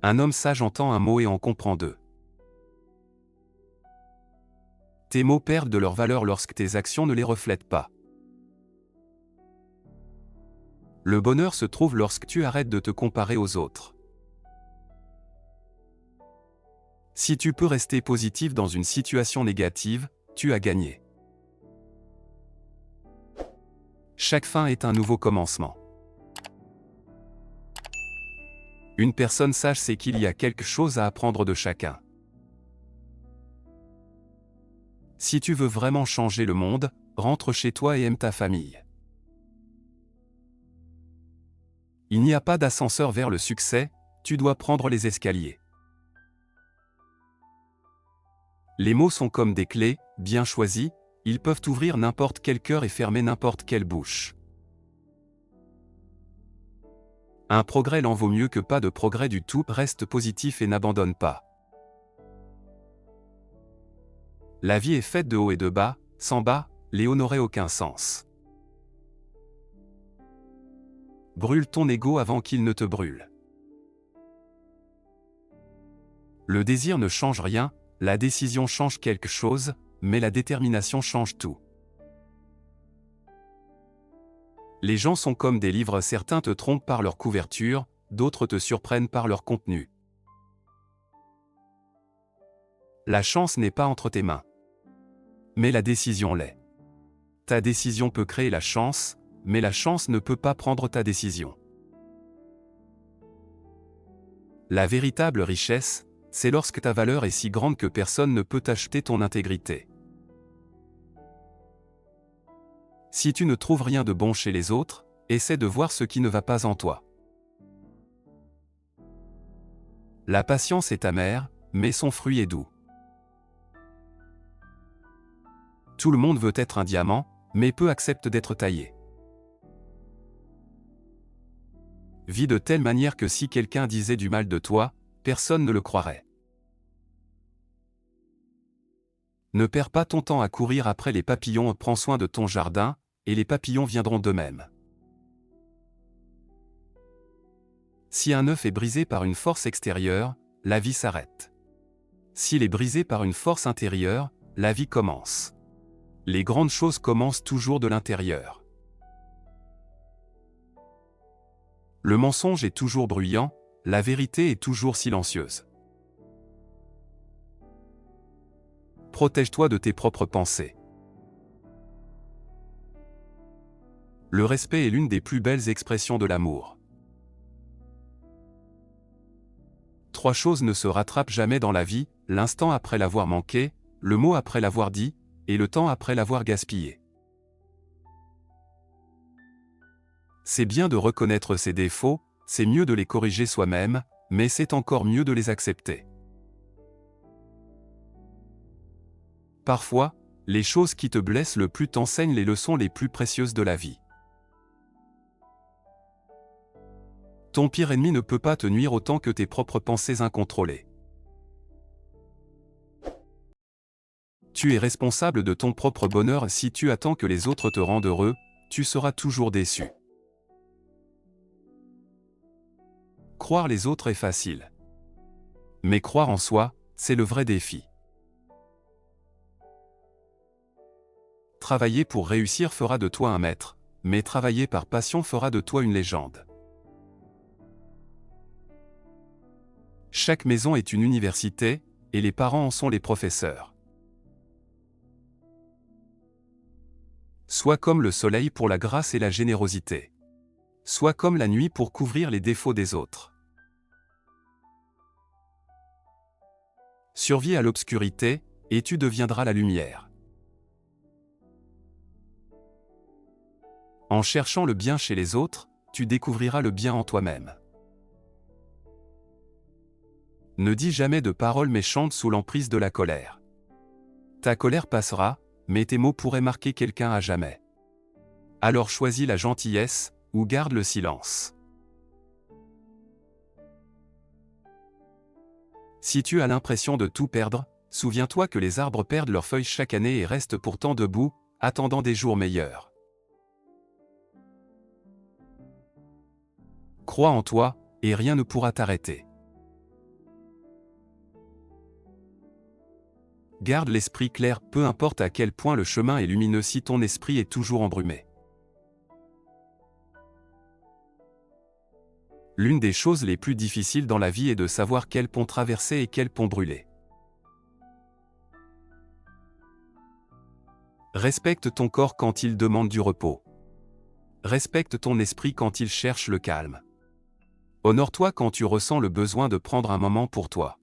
Un homme sage entend un mot et en comprend deux. Tes mots perdent de leur valeur lorsque tes actions ne les reflètent pas. Le bonheur se trouve lorsque tu arrêtes de te comparer aux autres. Si tu peux rester positif dans une situation négative, tu as gagné. Chaque fin est un nouveau commencement. Une personne sage sait qu'il y a quelque chose à apprendre de chacun. Si tu veux vraiment changer le monde, rentre chez toi et aime ta famille. Il n'y a pas d'ascenseur vers le succès, tu dois prendre les escaliers. Les mots sont comme des clés, bien choisis, ils peuvent ouvrir n'importe quel cœur et fermer n'importe quelle bouche. Un progrès l'en vaut mieux que pas de progrès du tout, reste positif et n'abandonne pas. La vie est faite de hauts et de bas, sans bas, les hauts n'auraient aucun sens. Brûle ton ego avant qu'il ne te brûle. Le désir ne change rien, la décision change quelque chose, mais la détermination change tout. Les gens sont comme des livres, certains te trompent par leur couverture, d'autres te surprennent par leur contenu. La chance n'est pas entre tes mains. Mais la décision l'est. Ta décision peut créer la chance, mais la chance ne peut pas prendre ta décision. La véritable richesse, c'est lorsque ta valeur est si grande que personne ne peut acheter ton intégrité. Si tu ne trouves rien de bon chez les autres, essaie de voir ce qui ne va pas en toi. La patience est amère, mais son fruit est doux. Tout le monde veut être un diamant, mais peu acceptent d'être taillé. Vis de telle manière que si quelqu'un disait du mal de toi, personne ne le croirait. Ne perds pas ton temps à courir après les papillons, prends soin de ton jardin, et les papillons viendront d'eux-mêmes. Si un œuf est brisé par une force extérieure, la vie s'arrête. S'il est brisé par une force intérieure, la vie commence. Les grandes choses commencent toujours de l'intérieur. Le mensonge est toujours bruyant, la vérité est toujours silencieuse. Protège-toi de tes propres pensées. Le respect est l'une des plus belles expressions de l'amour. 3 choses ne se rattrapent jamais dans la vie, l'instant après l'avoir manqué, le mot après l'avoir dit, et le temps après l'avoir gaspillé. C'est bien de reconnaître ses défauts, c'est mieux de les corriger soi-même, mais c'est encore mieux de les accepter. Parfois, les choses qui te blessent le plus t'enseignent les leçons les plus précieuses de la vie. Ton pire ennemi ne peut pas te nuire autant que tes propres pensées incontrôlées. Tu es responsable de ton propre bonheur. Si tu attends que les autres te rendent heureux, tu seras toujours déçu. Croire les autres est facile. Mais croire en soi, c'est le vrai défi. Travailler pour réussir fera de toi un maître, mais travailler par passion fera de toi une légende. Chaque maison est une université, et les parents en sont les professeurs. Sois comme le soleil pour la grâce et la générosité. Sois comme la nuit pour couvrir les défauts des autres. Survis à l'obscurité, et tu deviendras la lumière. En cherchant le bien chez les autres, tu découvriras le bien en toi-même. Ne dis jamais de paroles méchantes sous l'emprise de la colère. Ta colère passera, mais tes mots pourraient marquer quelqu'un à jamais. Alors choisis la gentillesse, ou garde le silence. Si tu as l'impression de tout perdre, souviens-toi que les arbres perdent leurs feuilles chaque année et restent pourtant debout, attendant des jours meilleurs. Crois en toi, et rien ne pourra t'arrêter. Garde l'esprit clair, peu importe à quel point le chemin est lumineux si ton esprit est toujours embrumé. L'une des choses les plus difficiles dans la vie est de savoir quel pont traverser et quel pont brûler. Respecte ton corps quand il demande du repos. Respecte ton esprit quand il cherche le calme. Honore-toi quand tu ressens le besoin de prendre un moment pour toi.